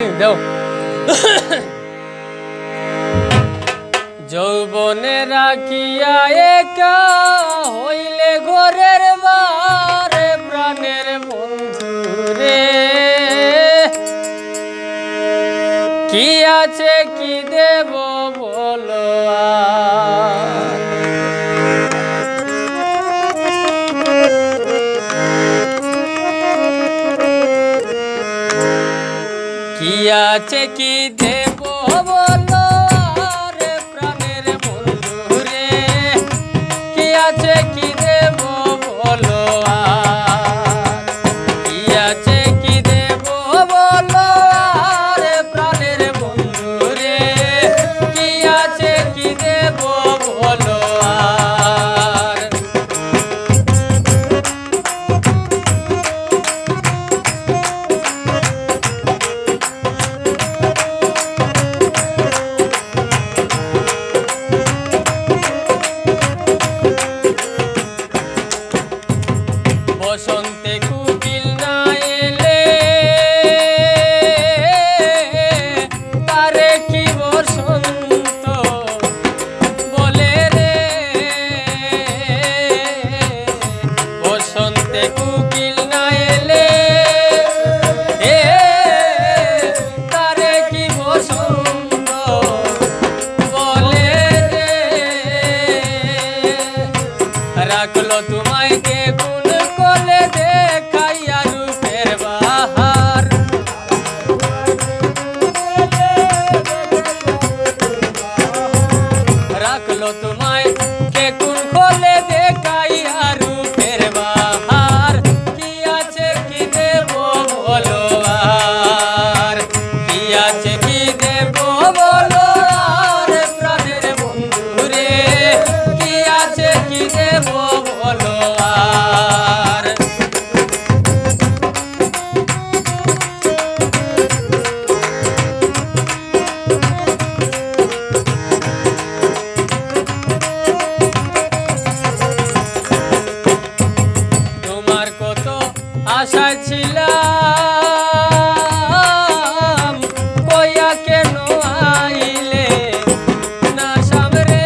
দাও যৌবনে রাখিয়া একা হইলে ঘরের বারে প্রাণের বন্ধু রে কি আছে কি দেব বলো কি আছে কি দেব বলো রে প্রাণের বন্ধু রে কি আছে কি দেব বলো কি আছে কি দেব বলো রে প্রাণের বন্ধু রে কি আছে কি দেব বলো বসন্তে কুকিল না এলে তারে কি বসন্ত বলে রে বসন্তে কুকিল না এলে তারে কি বসন্ত বলে রে রাখলো তোমায় কে কোলে দেখাইয়া রূপের বাহার রাখলো তোমায় কে কোন কোলে দেখাইয়া রূপের বাহার কি আছে কি দেব বলো আর কি আছে কি দেব বলো আর প্রাণের বন্ধু রে কি আছে কি দেব বলো আর তোমার কত আশা ছিলাম কইয়া কেন আইলে না সামরে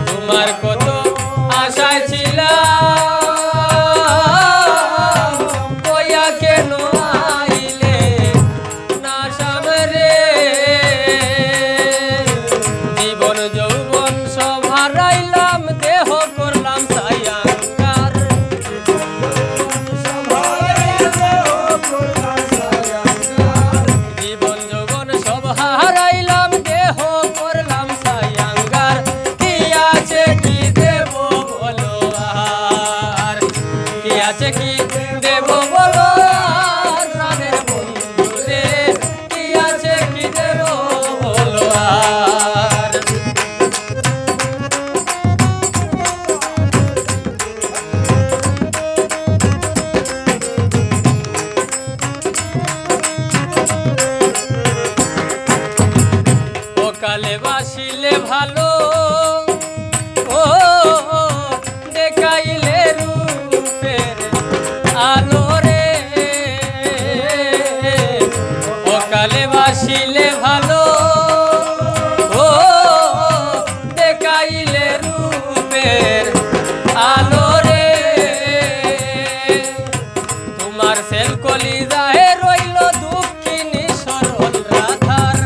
তোমার কত আশা ছিলাম কইয়া কেন আইলে না সামরে জীবন যৌবন সব হারাইলাম দেহ করলাম সায়াঙ্গার জীবন যৌবন সব হারাইলাম দেহ করলাম সায়াঙ্গার কি আছে কি দেব বলো আর কি আছে কি দেব বলো আর প্রাণের বন্ধু রে কি আছে কি দেব বলো আর কালে বাসিলে ভালো ও দেখাইলে রূপের আলো রে ও কালে বাসিলে ভালো ও দেখাইলে রূপের আলো রে তোমার সেল কলিজায় রইল দুঃখিনী সরল রাধার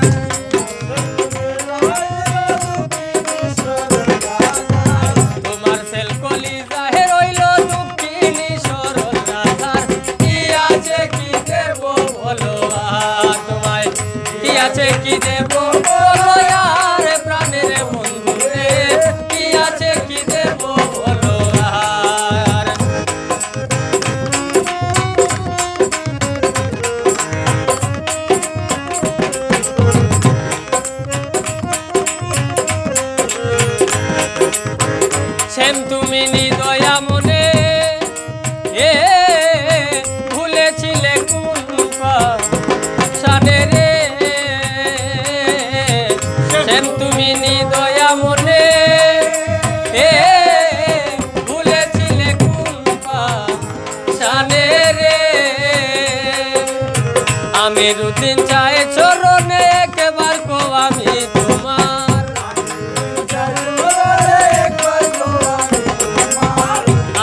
আমি রুদিন চাই চরণে একবার কো আমি তোমার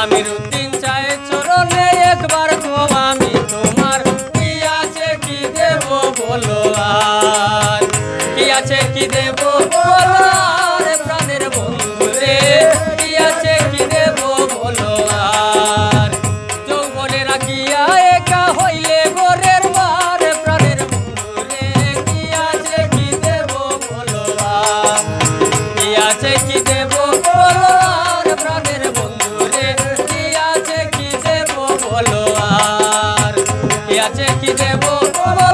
আমি রুদিন চাই চরণে একবার কো আমি তোমার কি আছে কি দেব বলো আর কি আছে কি দেব বলো আর প্রাণের বন্ধু রে কি আছে কি দেব বলো আর যৌবনে রাখিয়া একা হইলে গোরের মার প্রাণের বন্ধু রে কি আছে কি দেব বলো আর কি আছে কি দেব বলো আর প্রাণের বন্ধু রে কি আছে কি দেব বলো আর কি আছে কি দেব বলো